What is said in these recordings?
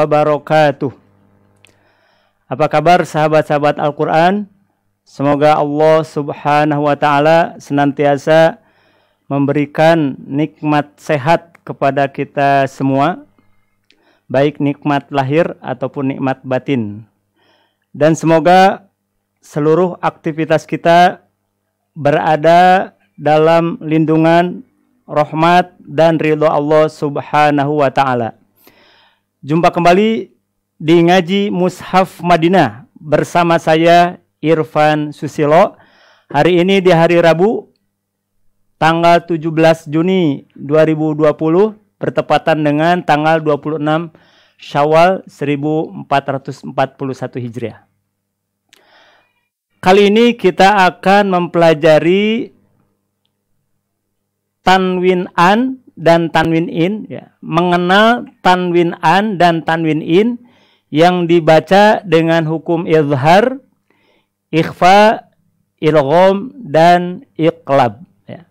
wabarakatuh. Apa kabar sahabat-sahabat Al-Quran? Semoga Allah subhanahu wa ta'ala senantiasa memberikan nikmat sehat kepada kita semua, baik nikmat lahir ataupun nikmat batin. Dan semoga seluruh aktivitas kita berada dalam lindungan, rahmat, dan ridho Allah subhanahu wa ta'ala. Jumpa kembali di Ngaji Mushaf Madinah bersama saya Irfan Susilo. Hari ini di hari Rabu tanggal 17 Juni 2020 bertepatan dengan tanggal 26 Syawal 1441 Hijriah. Kali ini kita akan mempelajari tanwin an dan tanwin in, ya. Mengenal tanwin an dan tanwin in yang dibaca dengan hukum izhar, ikhfa, idgham, dan iqlab, ya.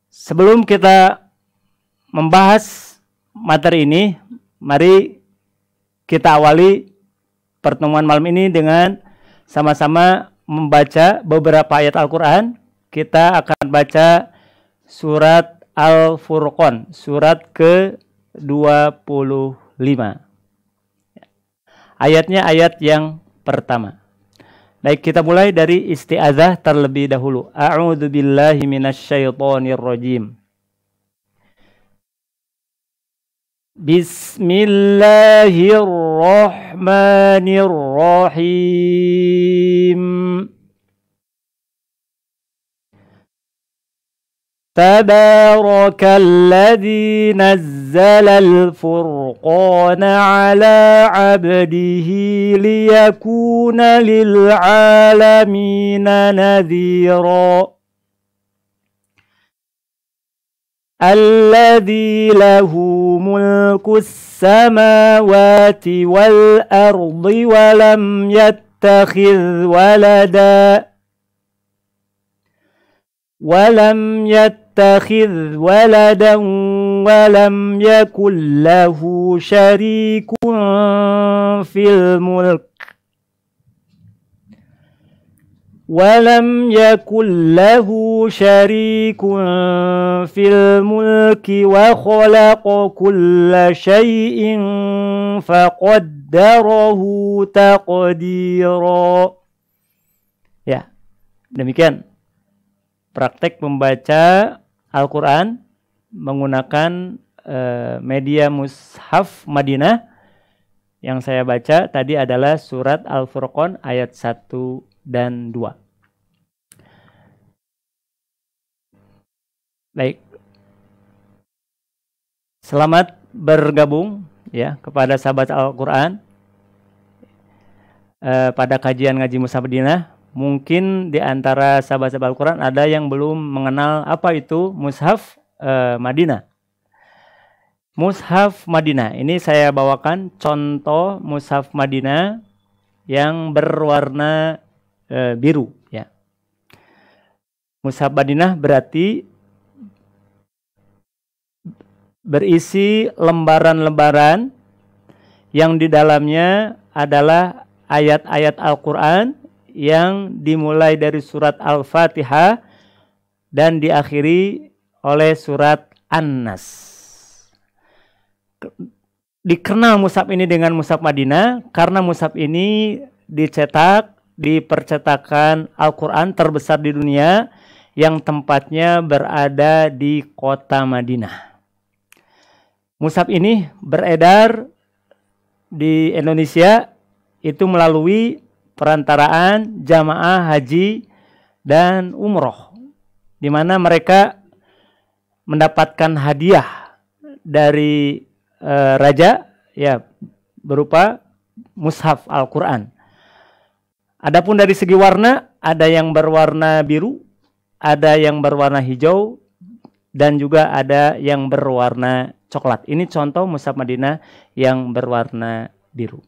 Sebelum kita membahas materi ini, mari kita awali pertemuan malam ini dengan sama-sama membaca beberapa ayat Al-Quran. Kita akan baca surat Al-Furqan, surat ke-25. Ayatnya ayat yang pertama. Baik, kita mulai dari isti'adzah terlebih dahulu. A'udzu billahi minasyaitonir rajim. Bismillahirrahmanirrahim. Tabarakalladzi nazzalal furqana ala 'abdihi liyakuna lil 'alamina nadhira. Alladzi lahu mulkus samawati wal ardi wa lam yattakhidh walada ولم يتخذ ولدا ولم يكن له شريك في الملك وخلق كل شيء فقدره تقديرا. Ya, demikian praktek membaca Al-Quran menggunakan media Mushaf Madinah. Yang saya baca tadi adalah surat Al-Furqan ayat 1 dan 2. Baik. Selamat bergabung ya kepada sahabat Al-Quran pada kajian Ngaji Mushaf Madinah. Mungkin di antara sahabat-sahabat Al-Quran ada yang belum mengenal apa itu Mushaf Madinah. Mushaf Madinah, ini saya bawakan contoh Mushaf Madinah yang berwarna biru, ya. Mushaf Madinah berarti berisi lembaran-lembaran yang di dalamnya adalah ayat-ayat Al-Quran yang dimulai dari surat Al-Fatihah dan diakhiri oleh surat An-Nas. Dikenal mushaf ini dengan Mushaf Madinah karena mushaf ini dicetak di percetakan Al-Quran terbesar di dunia yang tempatnya berada di kota Madinah. Mushaf ini beredar di Indonesia itu melalui perantaraan jamaah haji dan umroh, di mana mereka mendapatkan hadiah dari raja, ya, berupa mushaf Al-Quran. Adapun dari segi warna, ada yang berwarna biru, ada yang berwarna hijau, dan juga ada yang berwarna coklat. Ini contoh mushaf Madinah yang berwarna biru.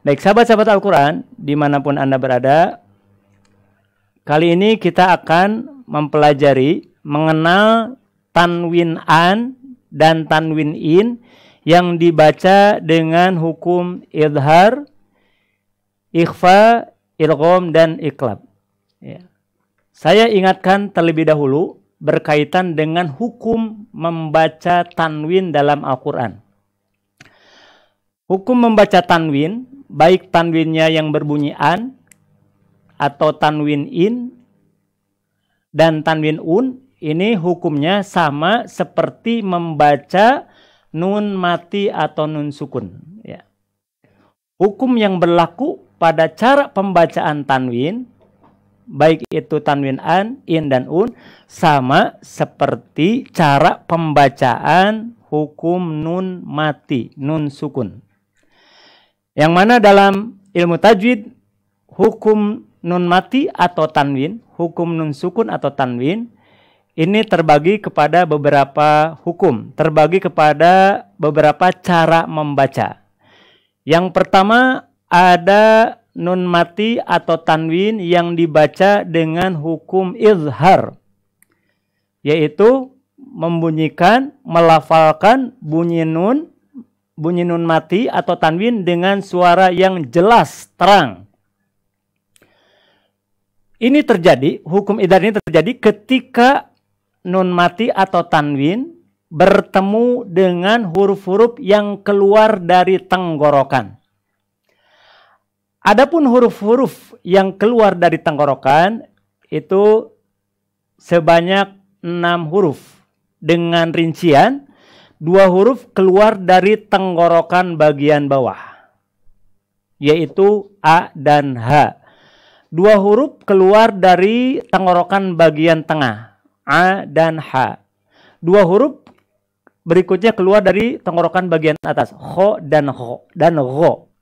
Baik, sahabat-sahabat Al-Quran, dimanapun Anda berada, kali ini kita akan mempelajari mengenal tanwin an dan tanwin in yang dibaca dengan hukum idhar, ikhfa, idgham, dan iqlab. Ya. Saya ingatkan terlebih dahulu berkaitan dengan hukum membaca tanwin dalam Al-Quran. Hukum membaca tanwin, baik tanwinnya yang berbunyi an, atau tanwin in, dan tanwin un, ini hukumnya sama seperti membaca nun mati atau nun sukun. Ya. Hukum yang berlaku pada cara pembacaan tanwin, baik itu tanwin an, in, dan un, sama seperti cara pembacaan hukum nun mati, nun sukun. Yang mana dalam ilmu tajwid, hukum nun mati atau tanwin, hukum nun sukun atau tanwin, ini terbagi kepada beberapa hukum, terbagi kepada beberapa cara membaca. Yang pertama, ada nun mati atau tanwin yang dibaca dengan hukum izhar, yaitu membunyikan, melafalkan bunyi nun mati atau tanwin dengan suara yang jelas, terang. Ini terjadi, hukum izhar ini terjadi ketika nun mati atau tanwin bertemu dengan huruf-huruf yang keluar dari tenggorokan. Adapun huruf-huruf yang keluar dari tenggorokan itu sebanyak 6 huruf. Dengan rincian, 2 huruf keluar dari tenggorokan bagian bawah, yaitu A dan H. 2 huruf keluar dari tenggorokan bagian tengah, A dan H. 2 huruf berikutnya keluar dari tenggorokan bagian atas, Kho dan Gho.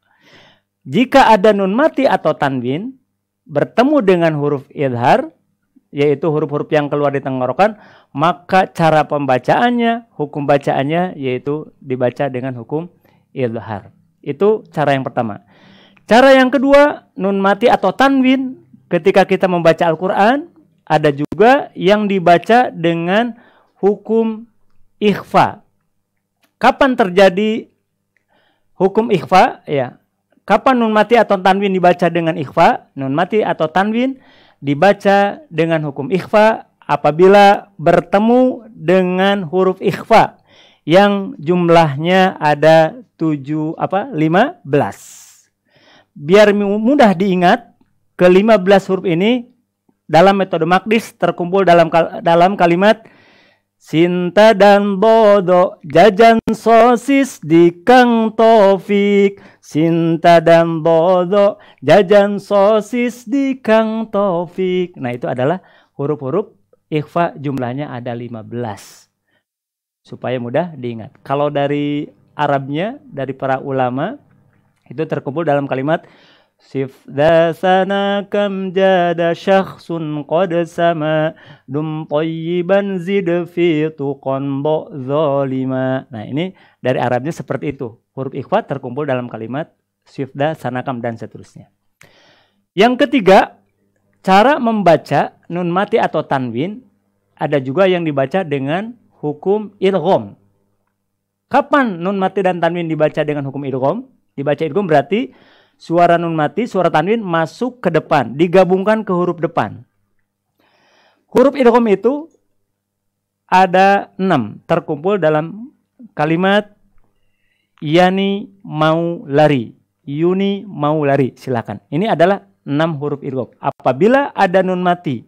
Jika ada nun mati atau tanwin bertemu dengan huruf idhar, yaitu huruf-huruf yang keluar di tenggorokan, maka cara pembacaannya, hukum bacaannya, yaitu dibaca dengan hukum idhar. Itu cara yang pertama. Cara yang kedua, nun mati atau tanwin ketika kita membaca Al-Quran, ada juga yang dibaca dengan hukum ikhfa. Kapan terjadi hukum ikhfa? Ya. Kapan nun mati atau tanwin dibaca dengan ikhfa? Nun mati atau tanwin dibaca dengan hukum ikhfa apabila bertemu dengan huruf ikhfa yang jumlahnya ada 15. Biar mudah diingat, ke-15 huruf ini dalam metode Maqdis terkumpul dalam kalimat Sinta dan bodo jajan sosis di Kang Taufik. Sinta dan bodo jajan sosis di Kang Taufik. Nah, itu adalah huruf-huruf ikhfa, jumlahnya ada 15. Supaya mudah diingat. Kalau dari Arabnya, dari para ulama, itu terkumpul dalam kalimat Sifda sana kam jada syakhsun qad sama dum tayyiban zid fi tuqan bo zalima. Nah, ini dari Arabnya seperti itu. Huruf ikhfa terkumpul dalam kalimat sifda, sanakam, dan seterusnya. Yang ketiga, cara membaca nun mati atau tanwin ada juga yang dibaca dengan hukum idgham. Kapan nun mati dan tanwin dibaca dengan hukum idgham? Dibaca idgham berarti suara nun mati, suara tanwin masuk ke depan, digabungkan ke huruf depan. Huruf idgham itu ada 6, terkumpul dalam kalimat Yani mau lari, Yuni mau lari, silakan. Ini adalah 6 huruf idgham. Apabila ada nun mati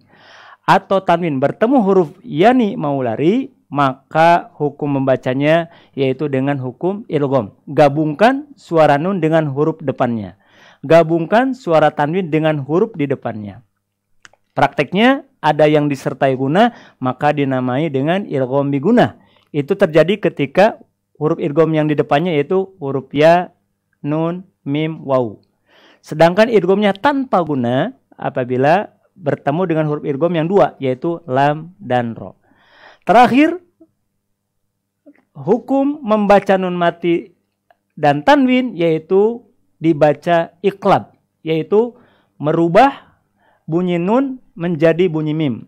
atau tanwin bertemu huruf Yani mau lari, maka hukum membacanya yaitu dengan hukum idgham. Gabungkan suara nun dengan huruf depannya. Gabungkan suara tanwin dengan huruf di depannya. Prakteknya ada yang disertai guna, maka dinamai dengan idgham bi guna. Itu terjadi ketika huruf idgham yang di depannya yaitu huruf ya, nun, mim, waw. Sedangkan idghamnya tanpa guna apabila bertemu dengan huruf idgham yang 2 yaitu lam dan ro. Terakhir, hukum membaca nun mati dan tanwin yaitu dibaca iqlab, yaitu merubah bunyi nun menjadi bunyi mim.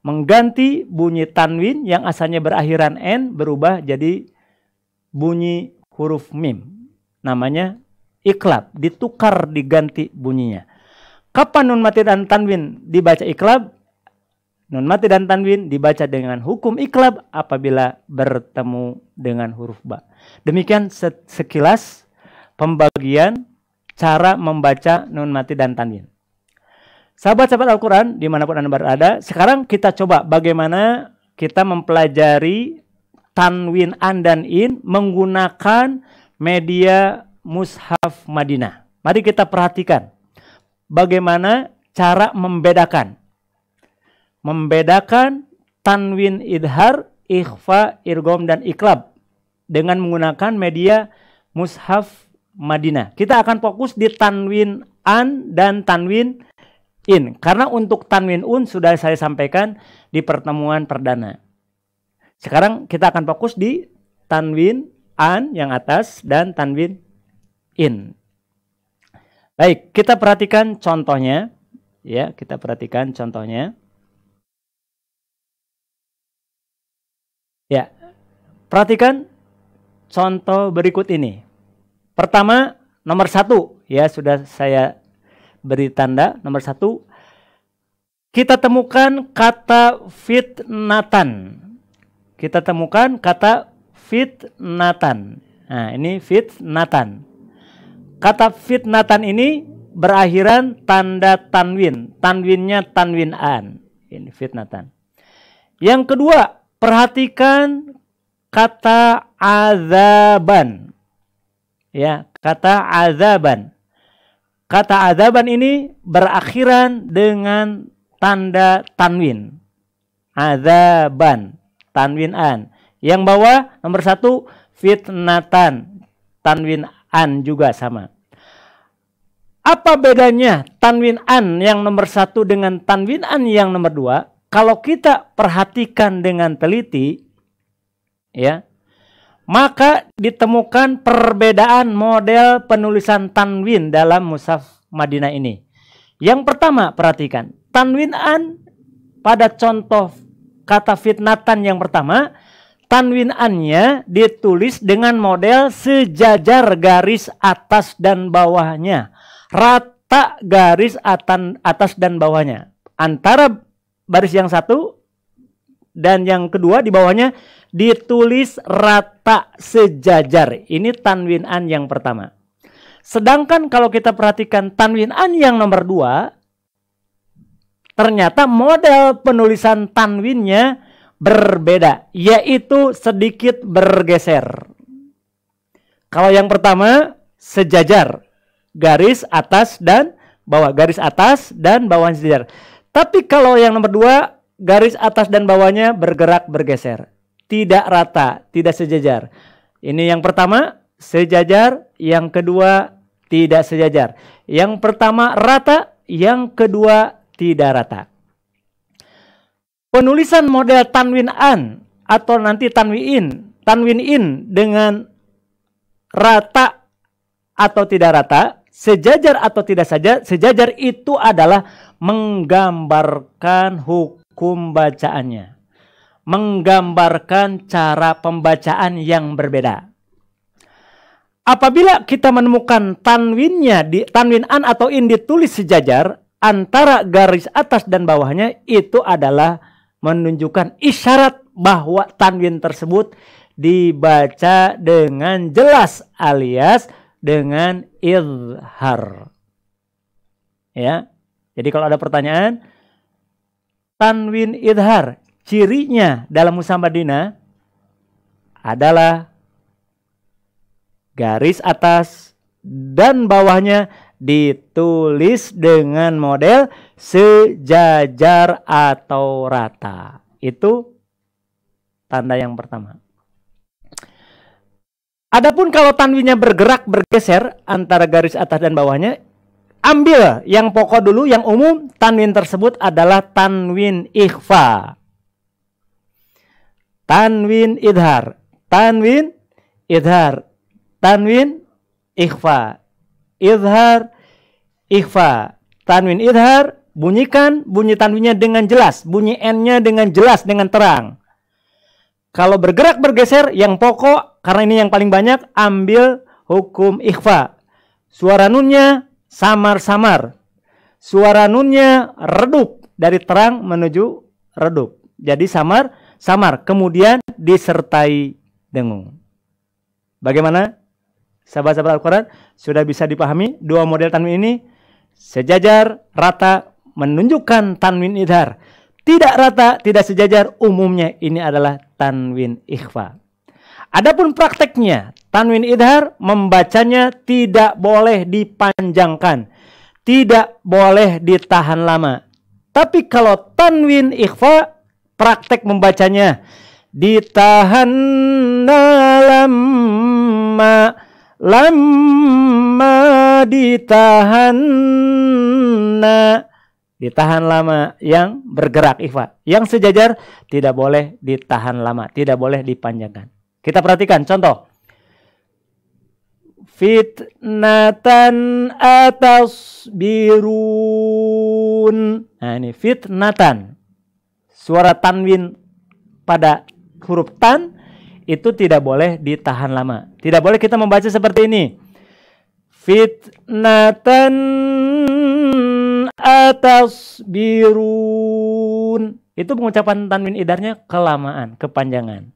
Mengganti bunyi tanwin yang asalnya berakhiran n berubah jadi bunyi huruf mim. Namanya iklab, ditukar, diganti bunyinya. Kapan nun mati dan tanwin dibaca iklab? Nun mati dan tanwin dibaca dengan hukum iklab apabila bertemu dengan huruf ba. Demikian sekilas pembagian cara membaca nun mati dan tanwin. Sahabat-sahabat Al-Quran dimanapun Anda berada, sekarang kita coba bagaimana kita mempelajari tanwin an dan in menggunakan media Mushaf Madinah. Mari kita perhatikan bagaimana cara membedakan tanwin idhar, ikhfa, irgom, dan iklab dengan menggunakan media Mushaf Madinah. Kita akan fokus di tanwin an dan tanwin in. Karena untuk tanwin un sudah saya sampaikan di pertemuan perdana. Sekarang kita akan fokus di tanwin an yang atas dan tanwin in. Baik, kita perhatikan contohnya. Ya, kita perhatikan contohnya. Ya, perhatikan contoh berikut ini. Pertama, nomor 1. Ya, sudah saya beri tanda. Nomor 1. Kita temukan kata fitnatan. Kita temukan kata fitnatan. Nah, ini fitnatan. Kata fitnatan ini berakhiran tanda tanwin. Tanwinnya tanwin an. Ini fitnatan. Yang kedua, perhatikan kata azaban. Ya, kata azaban. Kata azaban ini berakhiran dengan tanda tanwin. Azaban, tanwin an. Yang bawah nomor 1 fitnatan, tanwin an juga sama. Apa bedanya tanwin an yang nomor 1 dengan tanwin an yang nomor 2? Kalau kita perhatikan dengan teliti, ya, maka ditemukan perbedaan model penulisan tanwin dalam Mushaf Madinah ini. Yang pertama, perhatikan. Tanwin an pada contoh kata fitnatan yang pertama, tanwin an-nya ditulis dengan model sejajar garis atas dan bawahnya. Rata garis atas dan bawahnya. Antara baris yang satu dan yang kedua di bawahnya ditulis rata sejajar. Ini tanwin an yang pertama. Sedangkan kalau kita perhatikan tanwin an yang nomor 2, ternyata model penulisan tanwinnya berbeda, yaitu sedikit bergeser. Kalau yang pertama sejajar, garis atas dan bawah, garis atas dan bawah sejajar. Tapi kalau yang nomor 2, garis atas dan bawahnya bergerak bergeser. Tidak rata, tidak sejajar. Ini yang pertama sejajar, yang kedua tidak sejajar. Yang pertama rata, yang kedua tidak rata. Penulisan model tanwin an atau nanti tanwin in dengan rata atau tidak rata, sejajar atau tidak sejajar itu adalah menggambarkan hukum bacaannya, menggambarkan cara pembacaan yang berbeda. Apabila kita menemukan tanwin an atau in ditulis sejajar, antara garis atas dan bawahnya itu adalah menunjukkan isyarat bahwa tanwin tersebut dibaca dengan jelas alias dengan izhar. Ya. Jadi kalau ada pertanyaan, tanwin idhar, cirinya dalam Mushaf Madinah adalah garis atas dan bawahnya ditulis dengan model sejajar atau rata. Itu tanda yang pertama. Adapun kalau tanwinnya bergerak bergeser antara garis atas dan bawahnya, ambil yang pokok dulu, yang umum. Tanwin tersebut adalah tanwin ikhfa, tanwin idhar, tanwin idhar, tanwin ikhfa, idhar, ikhfa. Tanwin idhar, bunyikan bunyi tanwinnya dengan jelas, bunyi n-nya dengan jelas, dengan terang. Kalau bergerak bergeser yang pokok, karena ini yang paling banyak, ambil hukum ikhfa. Suara nunnya samar-samar. Suara nunnya redup, dari terang menuju redup. Jadi samar-samar, kemudian disertai dengung. Bagaimana? Sahabat-sahabat Al-Quran, sudah bisa dipahami dua model tanwin ini? Sejajar, rata, menunjukkan tanwin idhar. Tidak rata, tidak sejajar, umumnya ini adalah tanwin ikhfa. Adapun prakteknya, tanwin idhar membacanya tidak boleh dipanjangkan, tidak boleh ditahan lama. Tapi kalau tanwin ikhfa, praktek membacanya ditahan lama ditahan lama, yang bergerak ikhfa. Yang sejajar tidak boleh ditahan lama, tidak boleh dipanjangkan. Kita perhatikan contoh. Fitnatan atasbirun. Nah ini fitnatan. Suara tanwin pada huruf tan itu tidak boleh ditahan lama. Tidak boleh kita membaca seperti ini. Fitnatan atasbirun. Itu pengucapan tanwin idharnya kelamaan, kepanjangan.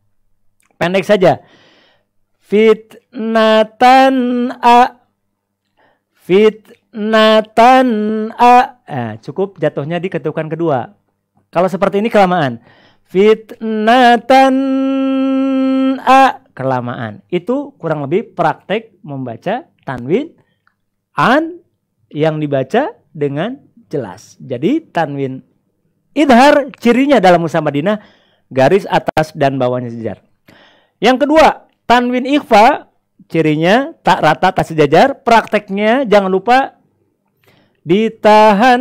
Pendek saja. Fitnatan fitnatan cukup jatuhnya di ketukan kedua. Kalau seperti ini kelamaan. Fitnatan kelamaan. Itu kurang lebih praktek membaca tanwin an yang dibaca dengan jelas. Jadi tanwin idhar cirinya dalam Mushaf Madinah garis atas dan bawahnya sejajar. Yang kedua, tanwin ikhfa cirinya tak rata, tak sejajar. Prakteknya jangan lupa ditahan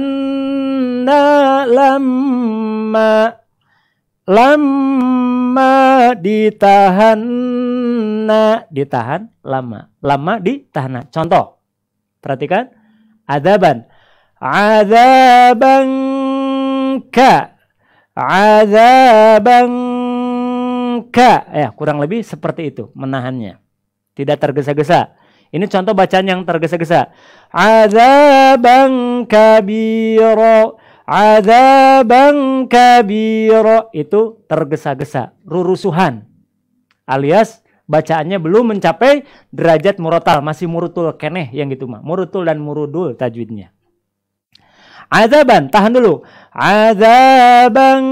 lama ditahan lama ditahan. Contoh, perhatikan adaban ya kurang lebih seperti itu menahannya, tidak tergesa-gesa. Ini contoh bacaan yang tergesa-gesa. Azaban kabiro itu tergesa-gesa, rurusuhan, alias bacaannya belum mencapai derajat murotal, masih murutul keneh yang gitu mah. Murutul dan murudul tajwidnya. Azaban, tahan dulu. Azaban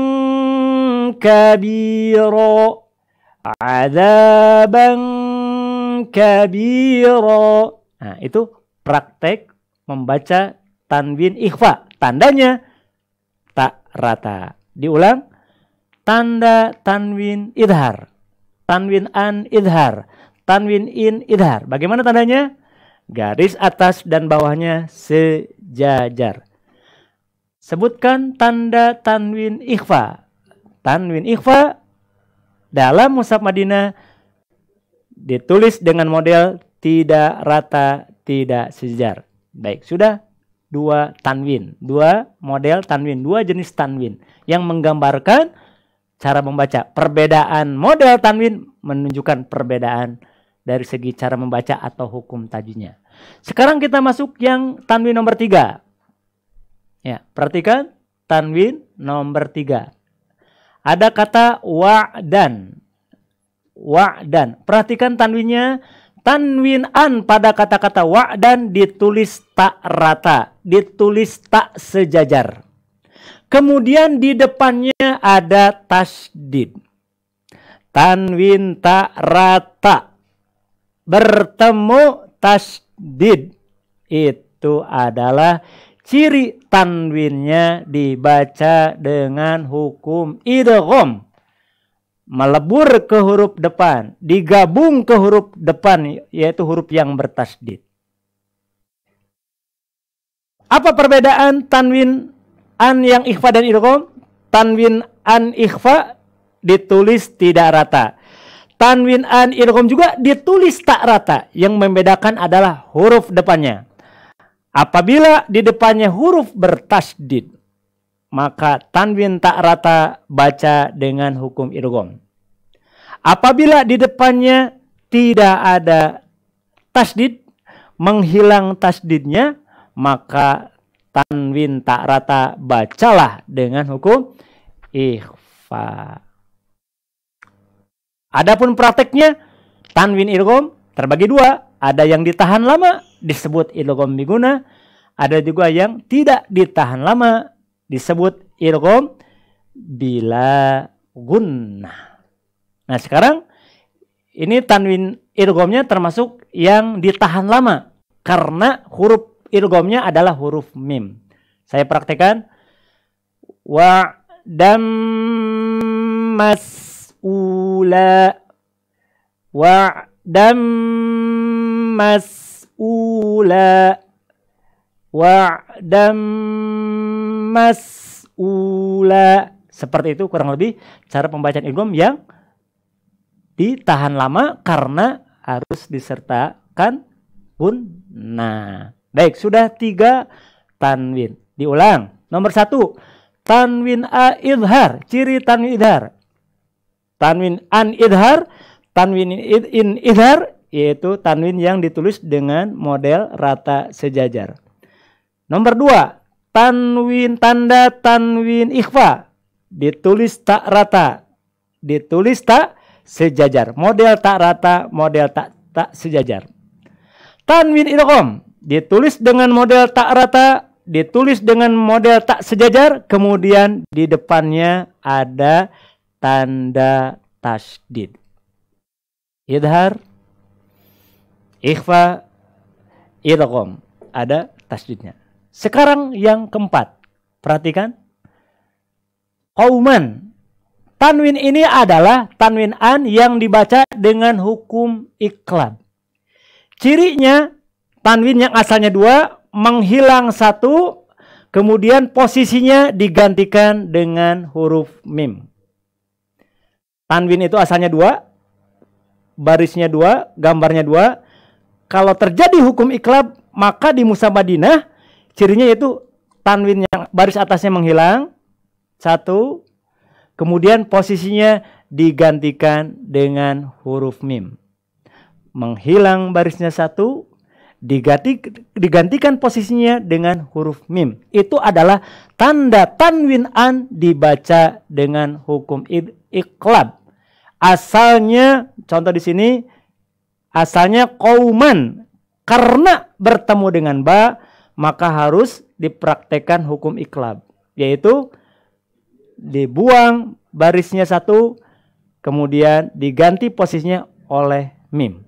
kabiro. Azaban kabiro. Nah, itu praktek membaca tanwin ikhfa. Tandanya tak rata. Diulang. Tanda tanwin idhar. Tanwin an idhar. Tanwin in idhar. Bagaimana tandanya? Garis atas dan bawahnya sejajar. Sebutkan tanda tanwin ikhfa. Tanwin ikhfa dalam Mushaf Madinah ditulis dengan model tidak rata, tidak sejajar. Baik, sudah dua tanwin, dua model tanwin, dua jenis tanwin yang menggambarkan cara membaca. Perbedaan model tanwin menunjukkan perbedaan dari segi cara membaca atau hukum tajwidnya. Sekarang kita masuk yang tanwin nomor 3. Ya, perhatikan tanwin nomor 3. Ada kata wa'dan. Wa'dan. Perhatikan tanwinnya. Tanwin an pada kata-kata wa'dan ditulis tak rata, ditulis tak sejajar. Kemudian di depannya ada tasydid. Tanwin tak rata bertemu tasydid. Itu adalah ciri tanwinnya dibaca dengan hukum idgham. Melebur ke huruf depan, digabung ke huruf depan, yaitu huruf yang bertasydid. Apa perbedaan tanwin an yang ikhfa dan idgham? Tanwin an ikhfa ditulis tidak rata. Tanwin an idgham juga ditulis tak rata. Yang membedakan adalah huruf depannya. Apabila di depannya huruf bertasydid, maka tanwin tak rata baca dengan hukum idgham. Apabila di depannya tidak ada tasdid, menghilang tasdidnya, maka tanwin tak rata bacalah dengan hukum ikhfa. Adapun prakteknya, tanwin idgham terbagi dua. Ada yang ditahan lama disebut idgham biguna, ada juga yang tidak ditahan lama disebut idgham bila gunnah. Nah sekarang ini tanwin idghamnya termasuk yang ditahan lama karena huruf idghamnya adalah huruf mim. Saya praktekkan. Wa dam mas'ula, wa dam mas'ula, wa dam mas'ula. Seperti itu kurang lebih cara pembacaan idgham yang ditahan lama karena harus disertakan gunnah. Baik, sudah 3 tanwin. Diulang. Nomor 1, tanwin a idhar. Ciri tanwin idhar. Tanwin an idhar, tanwin in idhar, yaitu tanwin yang ditulis dengan model rata sejajar. Nomor 2, tanwin tanda tanwin ikhfa. Ditulis tak rata. Ditulis tak sejajar. Model tak rata, model tak sejajar. Tanwin idgham ditulis dengan model tak rata, ditulis dengan model tak sejajar, kemudian di depannya ada tanda tasdid. Idhar, ikhfa, idgham, ada tasdidnya. Sekarang yang keempat, perhatikan. Qauman. Tanwin ini adalah tanwin an yang dibaca dengan hukum iqlab. Cirinya, tanwin yang asalnya 2, menghilang 1, kemudian posisinya digantikan dengan huruf mim. Tanwin itu asalnya 2, barisnya 2, gambarnya 2. Kalau terjadi hukum iqlab, maka di Mushaf Madinah, cirinya yaitu tanwin yang baris atasnya menghilang 1, kemudian posisinya digantikan dengan huruf mim. Menghilang barisnya 1, digantikan posisinya dengan huruf mim. Itu adalah tanda tanwin an dibaca dengan hukum iqlab. Asalnya, contoh di sini, asalnya qauman. Karena bertemu dengan ba, maka harus dipraktekkan hukum iqlab. Yaitu dibuang barisnya 1, kemudian diganti posisinya oleh mim.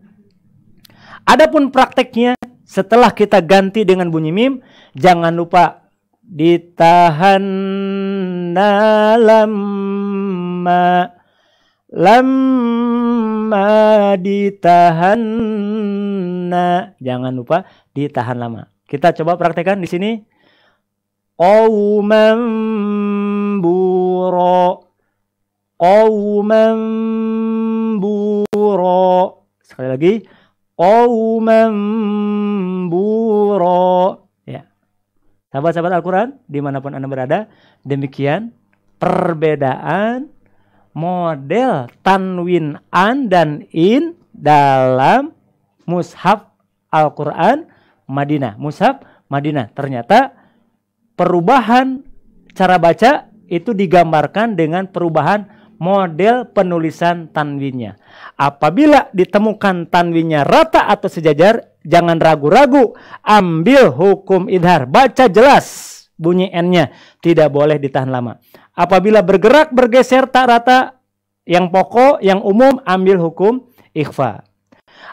Adapun prakteknya, setelah kita ganti dengan bunyi mim, jangan lupa ditahan lamma, lamma ditahan, jangan lupa ditahan lama. Kita coba praktekkan di sini. Qauman buro, qauman buro. Sekali lagi, qauman buro. Ya, sahabat-sahabat Al-Quran dimanapun Anda berada, demikian perbedaan model tanwin an dan in dalam Mushaf Al-Quran Madinah. Mushaf Madinah, ternyata perubahan cara baca itu digambarkan dengan perubahan model penulisan tanwinnya. Apabila ditemukan tanwinnya rata atau sejajar, jangan ragu-ragu, ambil hukum idhar, baca jelas bunyi n-nya, tidak boleh ditahan lama. Apabila bergerak bergeser tak rata, yang pokok, yang umum, ambil hukum ikhfa.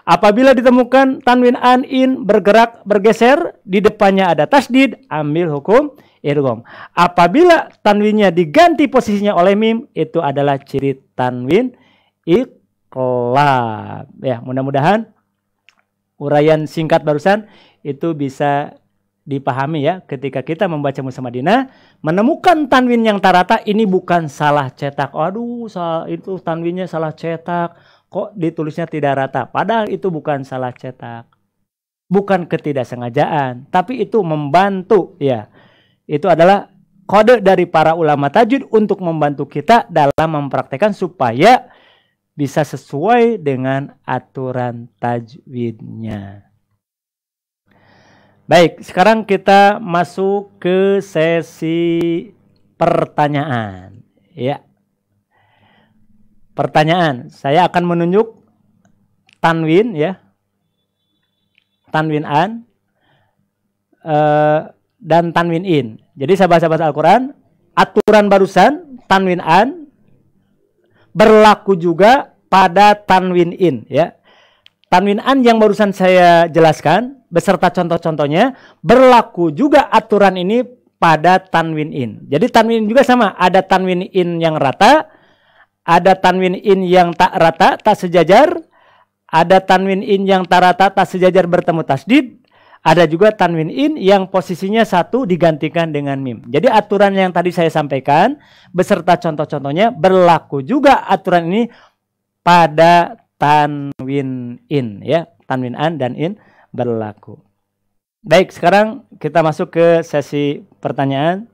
Apabila ditemukan tanwin an in bergerak bergeser, di depannya ada tasdid, ambil hukum idgham. Apabila tanwinnya diganti posisinya oleh mim, itu adalah ciri tanwin iqlab. Ya, mudah-mudahan uraian singkat barusan itu bisa dipahami ya. Ketika kita membaca Mushaf Madinah, menemukan tanwin yang tak rata, ini bukan salah cetak. Aduh, itu tanwinnya salah cetak. Kok ditulisnya tidak rata? Padahal itu bukan salah cetak. Bukan ketidaksengajaan, tapi itu membantu ya. Itu adalah kode dari para ulama tajwid untuk membantu kita dalam mempraktekkan supaya bisa sesuai dengan aturan tajwidnya. Baik, sekarang kita masuk ke sesi pertanyaan. Ya. Pertanyaan, saya akan menunjuk tanwin ya. Tanwin an dan tanwin in. Jadi sahabat-sahabat Al-Quran, aturan barusan tanwin an berlaku juga pada tanwin in ya. Tanwin an yang barusan saya jelaskan beserta contoh-contohnya berlaku juga aturan ini pada tanwin in. Jadi tanwin in juga sama, ada tanwin in yang rata, ada tanwin in yang tak rata, tak sejajar, ada tanwin in yang tak rata, tak sejajar bertemu tasdid, ada juga tanwin in yang posisinya satu digantikan dengan mim. Jadi aturan yang tadi saya sampaikan beserta contoh-contohnya berlaku juga aturan ini pada tanwin in ya. Tanwin an dan in berlaku. Baik, sekarang kita masuk ke sesi pertanyaan.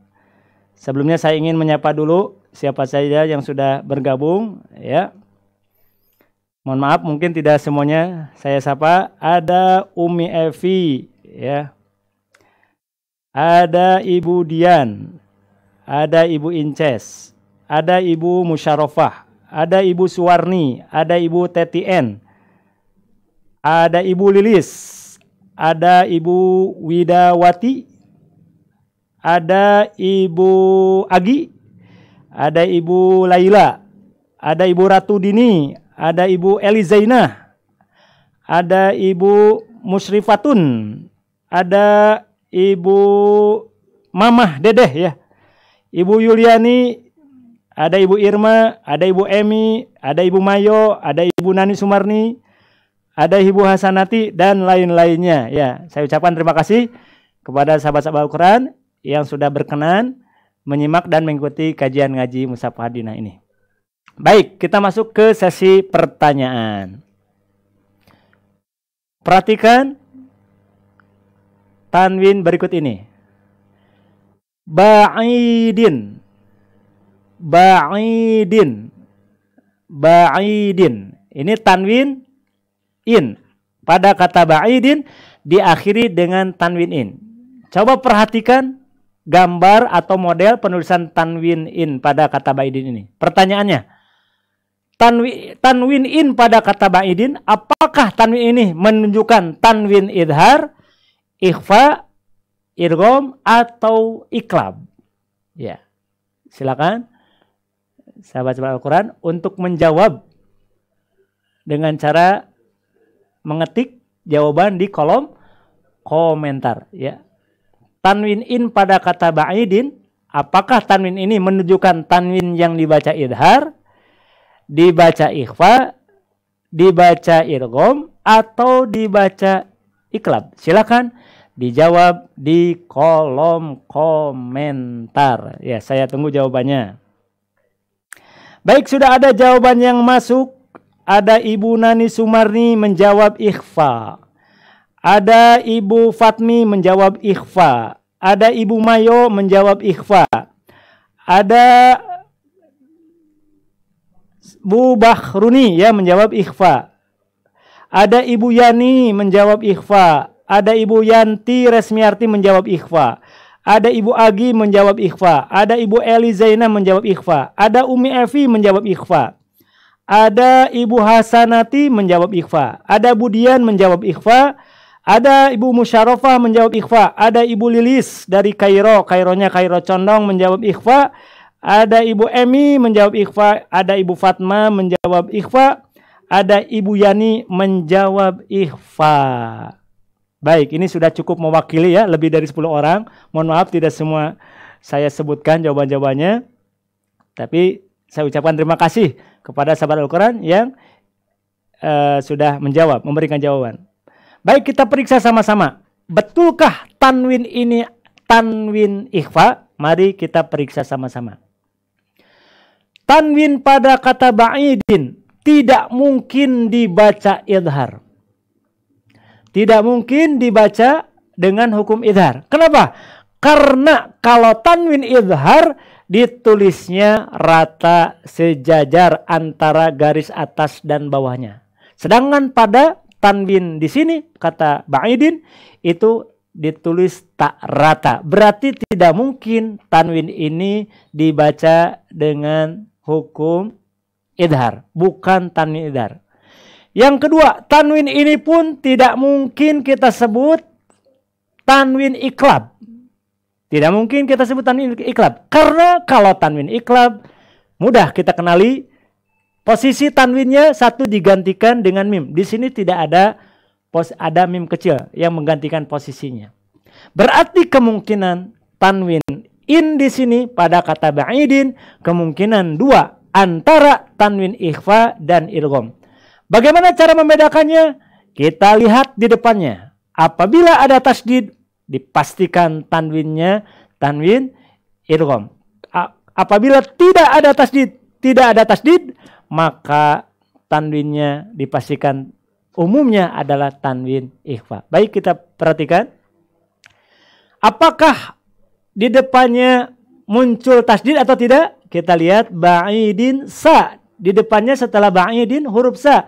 Sebelumnya saya ingin menyapa dulu siapa saja yang sudah bergabung ya. Mohon maaf mungkin tidak semuanya saya sapa. Ada Umi Evi ya. Ada Ibu Dian, ada Ibu Inces, ada Ibu Musyarofah, ada Ibu Suwarni, ada Ibu Tetien, ada Ibu Lilis, ada Ibu Widawati, ada Ibu Agi, ada Ibu Laila, ada Ibu Ratu Dini, ada Ibu Elizainah, ada Ibu Musrifatun, ada Ibu Mamah Dedeh ya, Ibu Yuliani, ada Ibu Irma, ada Ibu Emi, ada Ibu Mayo, ada Ibu Nani Sumarni, ada Ibu Hasanati dan lain-lainnya ya. Saya ucapkan terima kasih kepada sahabat-sahabat Al-Quran yang sudah berkenan menyimak dan mengikuti kajian ngaji Mushaf Hadinah ini. Baik, kita masuk ke sesi pertanyaan. Perhatikan tanwin berikut ini. Ba'idin, ba'idin, ba'idin. Ini tanwin in. Pada kata ba'idin diakhiri dengan tanwin in. Coba perhatikan gambar atau model penulisan tanwin in pada kata ba'idin ini. Pertanyaannya, tanwin in pada kata ba'idin, apakah tanwin ini menunjukkan tanwin idhar, ikhfa, idgham atau iklab? Ya. Silakan sahabat-sahabat Al-Quran untuk menjawab dengan cara mengetik jawaban di kolom komentar ya. Tanwin in pada kata ba'idin, apakah tanwin ini menunjukkan tanwin yang dibaca idhar, dibaca ikhfa, dibaca idgham atau dibaca iklab? Silakan dijawab di kolom komentar. Ya, saya tunggu jawabannya. Baik, sudah ada jawaban yang masuk. Ada Ibu Nani Sumarni menjawab ikhfa. Ada Ibu Fatmi menjawab ikhfa. Ada Ibu Mayo menjawab ikhfa. Ada Bu Bahruni ya menjawab ikhfa. Ada Ibu Yani menjawab ikhfa. Ada Ibu Yanti Resmiarti menjawab ikhfa. Ada Ibu Agi menjawab ikhfa. Ada Ibu Eli Zainah menjawab ikhfa. Ada Umi Evi menjawab ikhfa. Ada Ibu Hasanati menjawab ikhfa. Ada Bu Dian menjawab ikhfa. Ada Ibu Musyarofah menjawab ikhfa. Ada Ibu Lilis dari Kairo, Kaironya Kairo Condong menjawab ikhfa. Ada Ibu Emi menjawab ikhfa. Ada Ibu Fatma menjawab ikhfa. Ada Ibu Yani menjawab ikhfa. Baik, ini sudah cukup mewakili ya, lebih dari 10 orang. Mohon maaf tidak semua saya sebutkan jawaban-jawabannya. Tapi saya ucapkan terima kasih kepada sahabat Al-Quran yang sudah menjawab, memberikan jawaban. Baik, kita periksa sama-sama. Betulkah tanwin ini tanwin ikhfa? Mari kita periksa sama-sama. Tanwin pada kata ba'idin tidak mungkin dibaca idhar. Tidak mungkin dibaca dengan hukum idhar. Kenapa? Karena kalau tanwin idhar ditulisnya rata sejajar antara garis atas dan bawahnya. Sedangkan pada tanwin di sini kata Ba'idin itu ditulis tak rata. Berarti tidak mungkin tanwin ini dibaca dengan hukum idhar, bukan tanwin idhar. Yang kedua, tanwin ini pun tidak mungkin kita sebut tanwin iklab. Tidak mungkin kita sebut tanwin iklab. Karena kalau tanwin iklab, mudah kita kenali, posisi tanwinnya satu digantikan dengan mim. Di sini tidak ada mim kecil yang menggantikan posisinya. Berarti kemungkinan tanwin in di sini pada kata ba'idin kemungkinan dua, antara tanwin ikhfa dan idgham. Bagaimana cara membedakannya? Kita lihat di depannya. Apabila ada tasdid, dipastikan tanwinnya tanwin idgham. Apabila tidak ada tasdid, maka tanwinnya dipastikan umumnya adalah tanwin ikhfa. Baik, kita perhatikan. Apakah di depannya muncul tasdid atau tidak? Kita lihat ba'idin sa. Di depannya setelah ba'idin huruf sa.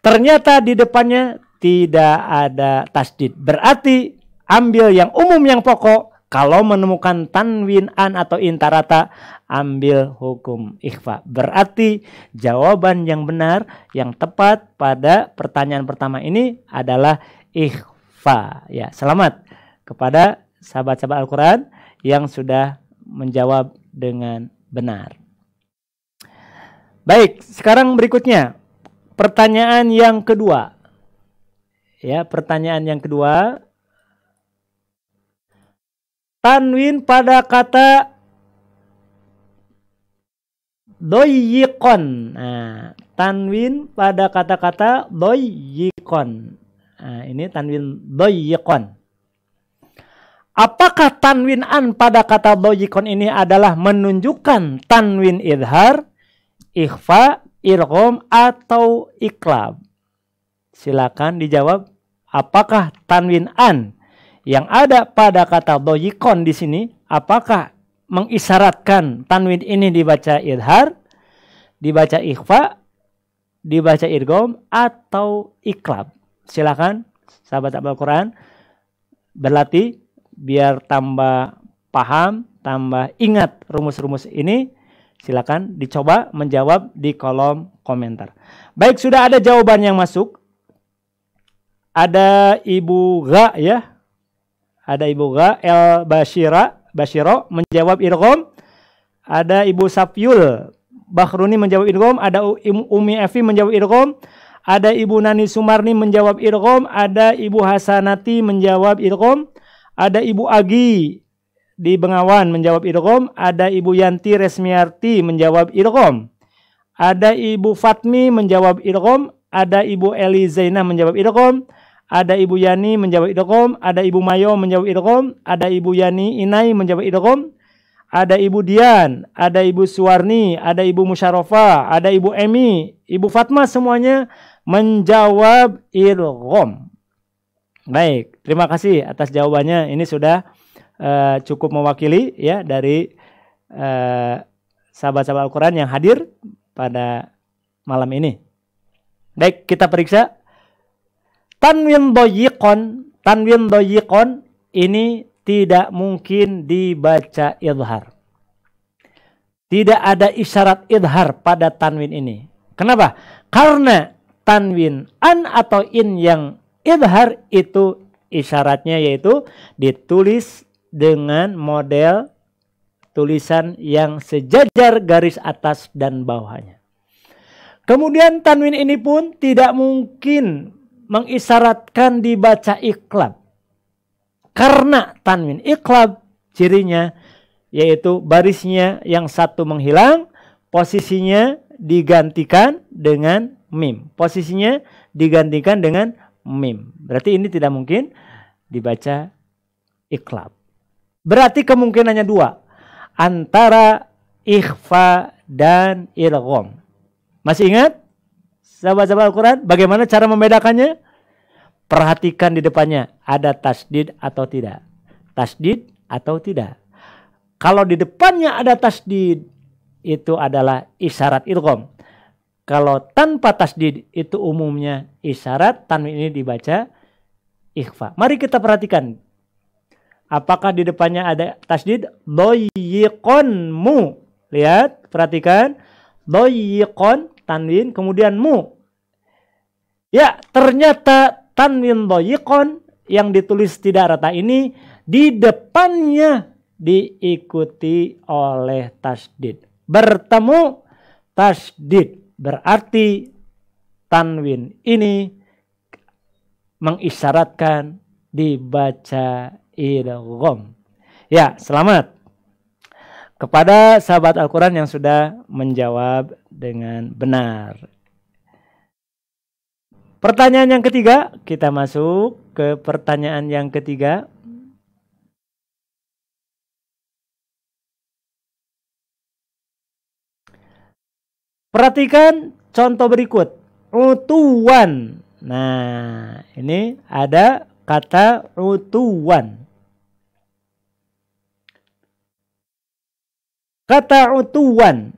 Ternyata di depannya tidak ada tasdid. Berarti ambil yang umum yang pokok. Kalau menemukan tanwin an atau intarata, ambil hukum ikhfa. Berarti jawaban yang benar, yang tepat pada pertanyaan pertama ini adalah ikhfa. Ya, selamat kepada sahabat-sahabat Al-Quran yang sudah menjawab dengan benar. Baik, sekarang berikutnya pertanyaan yang kedua. Ya, pertanyaan yang kedua. Tanwin pada kata doyikon. Nah, tanwin pada kata-kata doyikon. Nah, ini tanwin doyikon. Apakah tanwin an pada kata doyikon ini adalah menunjukkan tanwin idhar, ikhfa, idgham atau iklab? Silakan dijawab. Apakah tanwin an yang ada pada kata doyikon di sini, apakah mengisyaratkan tanwin ini dibaca idhar, dibaca ikhfa, dibaca idgham atau iklab? Silakan sahabat Al-Quran berlatih biar tambah paham, tambah ingat rumus-rumus ini. Silakan dicoba menjawab di kolom komentar. Baik, sudah ada jawaban yang masuk. Ada Ibu Gha ya. Ada Ibu Gha El Bashiro menjawab idgham. Ada Ibu Safyul Bakhruni menjawab idgham. Ada Umi Evi menjawab idgham. Ada Ibu Nani Sumarni menjawab idgham. Ada Ibu Hasanati menjawab idgham. Ada Ibu Agi di Bengawan menjawab idgham. Ada Ibu Yanti Resmiarti menjawab idgham. Ada Ibu Fatmi menjawab idgham. Ada Ibu Eli Zainah menjawab idgham. Ada Ibu Yani menjawab idgham. Ada Ibu Mayo menjawab idgham. Ada Ibu Yani Inai menjawab idgham. Ada Ibu Dian, ada Ibu Suwarni, ada Ibu Musyarofa, ada Ibu Emi, Ibu Fatma, semuanya menjawab idgham. Baik, terima kasih atas jawabannya. Ini sudah cukup mewakili ya dari sahabat-sahabat Al-Quran yang hadir pada malam ini. Baik, kita periksa. Tanwin doyikon ini tidak mungkin dibaca idhar. Tidak ada isyarat idhar pada tanwin ini. Kenapa? Karena tanwin an atau in yang idhar itu isyaratnya yaitu ditulis dengan model tulisan yang sejajar garis atas dan bawahnya. Kemudian tanwin ini pun tidak mungkin mengisyaratkan dibaca iklab. Karena tanwin iklab cirinya yaitu barisnya yang satu menghilang, posisinya digantikan dengan mim. Posisinya digantikan dengan mim. Berarti ini tidak mungkin dibaca iklab. Berarti kemungkinannya dua. Antara ikhfa dan idgham. Masih ingat? Sahabat-sahabat Al-Quran, bagaimana cara membedakannya? Perhatikan di depannya. Ada tasdid atau tidak? Tasdid atau tidak? Kalau di depannya ada tasdid, itu adalah isyarat idgham. Kalau tanpa tasdid, itu umumnya isyarat tanwin ini dibaca ikhfa. Mari kita perhatikan. Apakah di depannya ada tasdid? Doyiqon mu. Lihat, perhatikan. Doyiqon, tanwin, kemudian mu. Ya, ternyata tanwin doyiqon yang ditulis tidak rata ini di depannya diikuti oleh tasdid. Bertemu tasdid. Berarti tanwin ini mengisyaratkan dibaca idgham. Ya, selamat kepada sahabat Al-Quran yang sudah menjawab dengan benar. Pertanyaan yang ketiga, kita masuk ke pertanyaan yang ketiga. Perhatikan contoh berikut. Utuwan. Nah, ini ada kata utuwan. Kata utuwan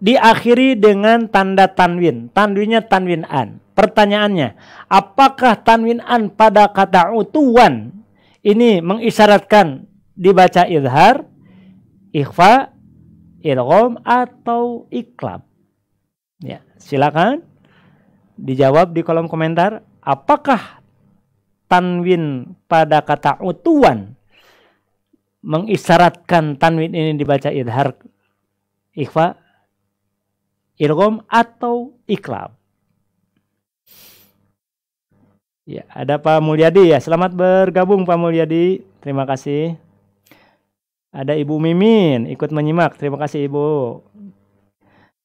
diakhiri dengan tanda tanwin. Tanwinnya tanwin an. Pertanyaannya, apakah tanwin an pada kata utuwan ini mengisyaratkan dibaca izhar, ikhfa, idgham atau iklab? Ya, silakan dijawab di kolom komentar. Apakah tanwin pada kata utuwan mengisyaratkan tanwin ini dibaca izhar, ikhfa, idgham atau iklab? Ya, ada Pak Mulyadi ya. Selamat bergabung Pak Mulyadi. Terima kasih. Ada Ibu Mimin ikut menyimak. Terima kasih Ibu.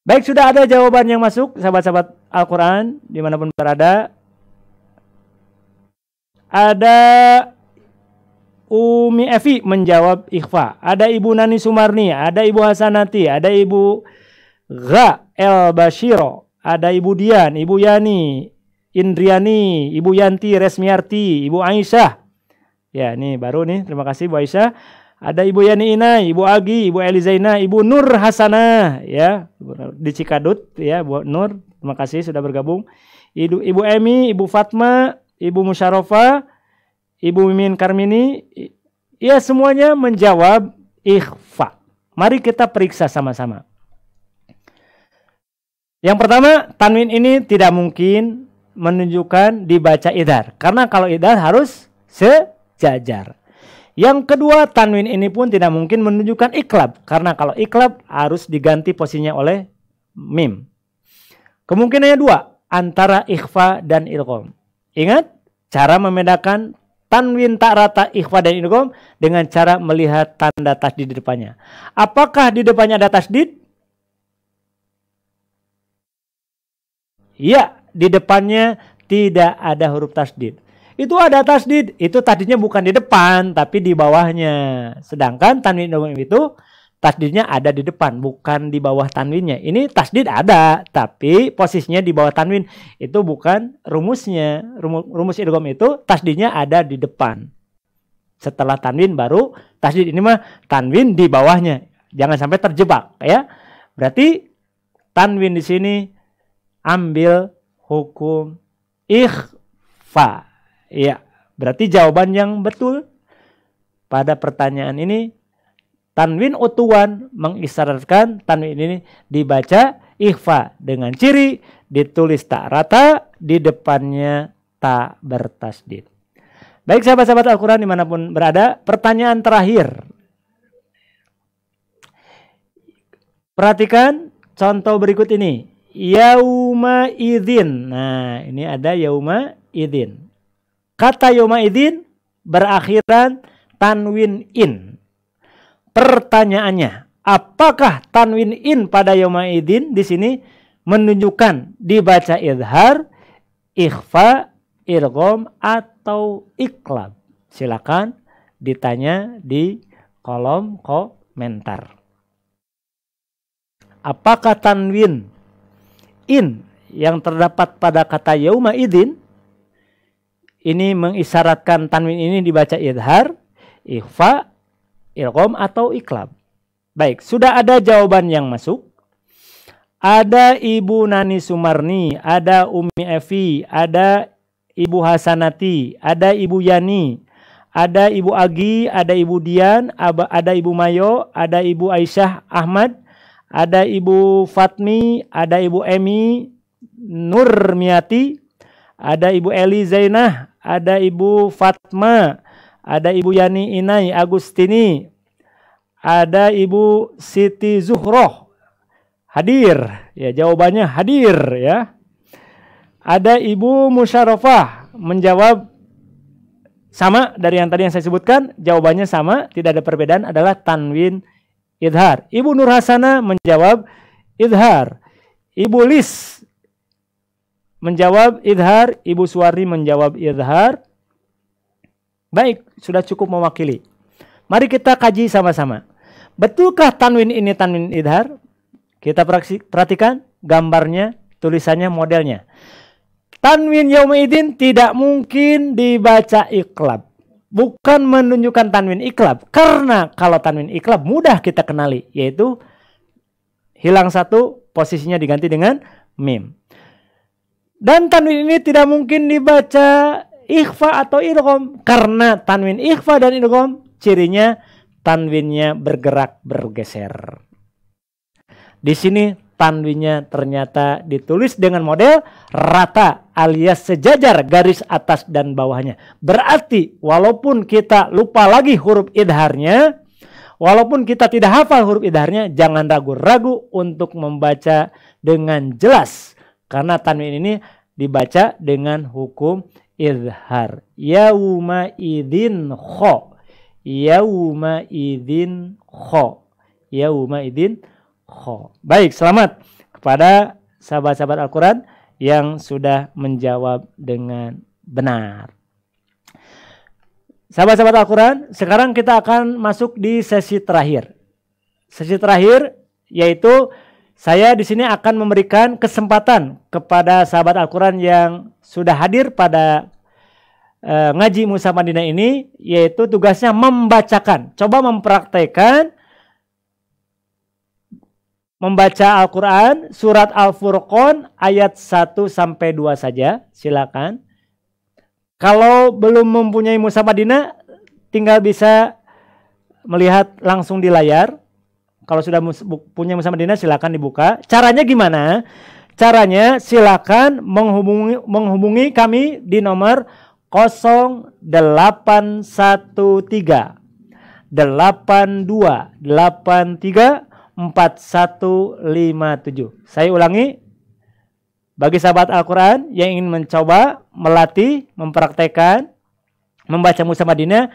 Baik, sudah ada jawaban yang masuk, sahabat-sahabat Al-Quran dimanapun berada. Ada Umi Evi menjawab ikhfa. Ada Ibu Nani Sumarni, ada Ibu Hasanati, ada Ibu Gha El Bashiro, ada Ibu Dian, Ibu Yani, Indriani, Ibu Yanti, Resmiarti, Ibu Aisyah. Ya, ini baru nih. Terima kasih Bu Aisyah. Ada Ibu Yani Inai, Ibu Agi, Ibu Elizaina, Ibu Nur Hasanah, ya, di Cikadut, ya, Bu Nur. Terima kasih sudah bergabung. Ibu Emi, Ibu Fatma, Ibu Musyarofa, Ibu Mimin Karmini, ya semuanya menjawab ikhfa. Mari kita periksa sama-sama. Yang pertama, tanwin ini tidak mungkin menunjukkan dibaca idhar. Karena kalau idhar harus sejajar. Yang kedua, tanwin ini pun tidak mungkin menunjukkan iklab. Karena kalau iklab harus diganti posisinya oleh mim. Kemungkinannya dua, antara ikhfa dan idgham. Ingat, cara membedakan tanwin tak rata ikhfa dan idgham dengan cara melihat tanda tasdid di depannya. Apakah di depannya ada tasdid? Ya, di depannya tidak ada huruf tasdid. Itu ada tasdid, itu tasdidnya bukan di depan tapi di bawahnya. Sedangkan tanwin itu tasdidnya ada di depan, bukan di bawah tanwinnya. Ini tasdid ada, tapi posisinya di bawah tanwin. Itu bukan rumusnya. Rumus idgham itu tasdidnya ada di depan. Setelah tanwin baru tasdid. Ini mah tanwin di bawahnya. Jangan sampai terjebak ya. Berarti tanwin di sini ambil hukum ikhfa. Ya, berarti jawaban yang betul pada pertanyaan ini, tanwin utuwan mengisyaratkan tanwin ini dibaca ikhfa dengan ciri ditulis tak rata, di depannya tak bertasdid. Baik sahabat-sahabat Al-Quran dimanapun berada, pertanyaan terakhir. Perhatikan contoh berikut ini. Yauma idzin. Nah, ini ada yauma idzin. Kata yauma idzin berakhiran tanwin in. Pertanyaannya, apakah tanwin in pada yauma idzin di sini menunjukkan dibaca izhar, ikhfa, idgham atau iklab? Silakan ditanya di kolom komentar. Apakah tanwin in yang terdapat pada kata yauma idzin ini mengisyaratkan tanwin ini dibaca izhar, ikhfa, idgham atau iklab? Baik, sudah ada jawaban yang masuk. Ada Ibu Nani Sumarni, ada Umi Evi, ada Ibu Hasanati, ada Ibu Yani, ada Ibu Agi, ada Ibu Dian, ada Ibu Mayo, ada Ibu Aisyah Ahmad, ada Ibu Fatmi, ada Ibu Emi Nurmiati, ada Ibu Eli Zainah, ada Ibu Fatma, ada Ibu Yani Inai Agustini, ada Ibu Siti Zuhroh. Hadir, ya jawabannya hadir ya. Ada Ibu Musyarafah menjawab sama dari yang tadi yang saya sebutkan, jawabannya sama, tidak ada perbedaan, adalah tanwin idhar. Ibu Nur Hasana menjawab idhar. Ibu Lis menjawab idhar, Ibu Suwarni menjawab idhar. Baik, sudah cukup mewakili. Mari kita kaji sama-sama. Betulkah tanwin ini tanwin idhar? Kita perhatikan gambarnya, tulisannya, modelnya. Tanwin yaumaidin tidak mungkin dibaca iqlab. Bukan menunjukkan tanwin iqlab. Karena kalau tanwin iqlab mudah kita kenali. Yaitu hilang satu, posisinya diganti dengan mim. Dan tanwin ini tidak mungkin dibaca ikhfa atau idgham. Karena tanwin ikhfa dan idgham cirinya tanwinnya bergerak bergeser. Di sini tanwinnya ternyata ditulis dengan model rata alias sejajar garis atas dan bawahnya. Berarti walaupun kita lupa lagi huruf idharnya, walaupun kita tidak hafal huruf idharnya, jangan ragu-ragu untuk membaca dengan jelas. Karena tanwin ini dibaca dengan hukum idhar. Yauma idin kho. Yauma idin kho. Yauma idin kho. Baik, selamat kepada sahabat-sahabat Al-Quran yang sudah menjawab dengan benar. Sahabat-sahabat Al-Quran, sekarang kita akan masuk di sesi terakhir. Sesi terakhir yaitu saya di sini akan memberikan kesempatan kepada sahabat Al-Quran yang sudah hadir pada ngaji Mushaf Madinah ini, yaitu tugasnya membacakan. Coba mempraktekkan membaca Al-Quran surat Al-Furqan ayat 1-2 saja, silakan. Kalau belum mempunyai Mushaf Madinah, tinggal bisa melihat langsung di layar. Kalau sudah punya Mushaf Madinah, silakan dibuka. Caranya gimana? Caranya silakan menghubungi kami di nomor 0813 8283 4157. Saya ulangi, bagi sahabat Al-Quran yang ingin mencoba, melatih, mempraktekkan, membaca Mushaf Madinah,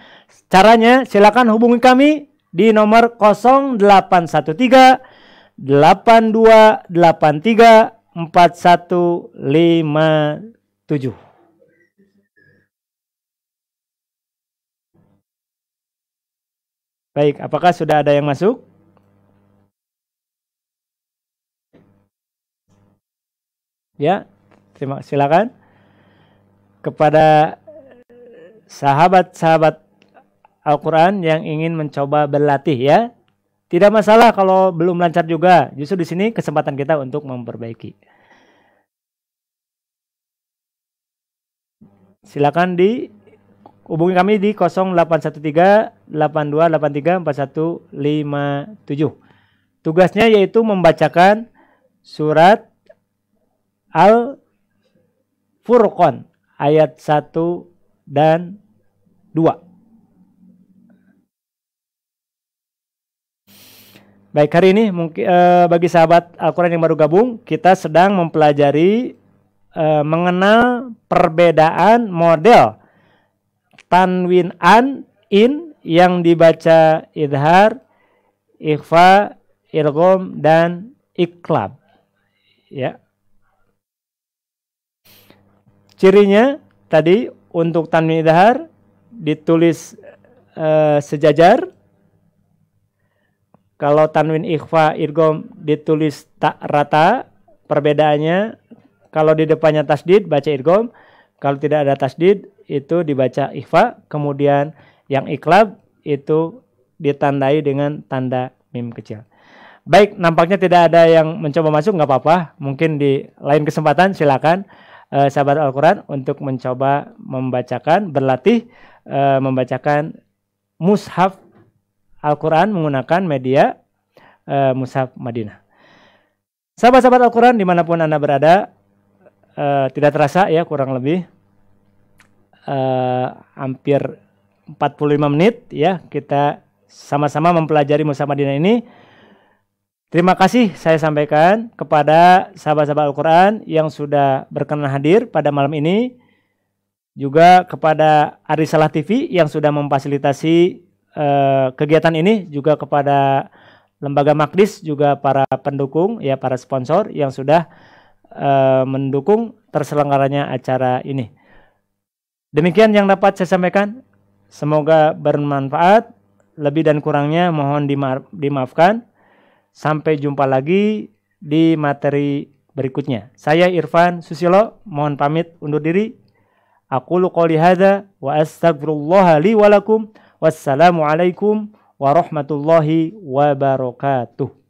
caranya silakan hubungi kami di nomor 0813 8283 4157. Baik, apakah sudah ada yang masuk? Ya, silakan kepada sahabat-sahabat Al-Quran yang ingin mencoba berlatih ya. Tidak masalah kalau belum lancar juga. Justru di sini kesempatan kita untuk memperbaiki. Silakan hubungi kami di 0813 8283 4157. Tugasnya yaitu membacakan surat Al-Furqan ayat 1 dan 2. Baik, hari ini mungkin bagi sahabat Al-Quran yang baru gabung, kita sedang mempelajari mengenal perbedaan model tanwin in yang dibaca idhar, ikhfa, idgham, dan iqlab. Ya. Cirinya tadi untuk tanwin idhar ditulis sejajar. Kalau tanwin ikhfa, idgham ditulis tak rata. Perbedaannya kalau di depannya tasdid baca idgham, kalau tidak ada tasdid itu dibaca ikhfa. Kemudian yang iqlab itu ditandai dengan tanda mim kecil. Baik, nampaknya tidak ada yang mencoba masuk, nggak apa-apa. Mungkin di lain kesempatan silakan sahabat Al-Quran untuk mencoba membacakan, berlatih membacakan mushaf Al-Quran menggunakan media mushaf Madinah. Sahabat-sahabat Al-Quran dimanapun Anda berada, tidak terasa ya kurang lebih hampir 45 menit ya kita sama-sama mempelajari mushaf Madinah ini. Terima kasih saya sampaikan kepada sahabat-sahabat Al-Quran yang sudah berkenan hadir pada malam ini. Juga kepada Arisalah TV yang sudah memfasilitasi kegiatan ini. Juga kepada Lembaga Maqdis, juga para pendukung, ya para sponsor yang sudah mendukung terselenggaranya acara ini. Demikian yang dapat saya sampaikan. Semoga bermanfaat. Lebih dan kurangnya mohon dimaafkan. Sampai jumpa lagi di materi berikutnya. Saya Irfan Susilo, mohon pamit undur diri. Aqulu qouli hadza wa astaghfirullah li wa lakum. Wassalamualaikum warahmatullahi wabarakatuh.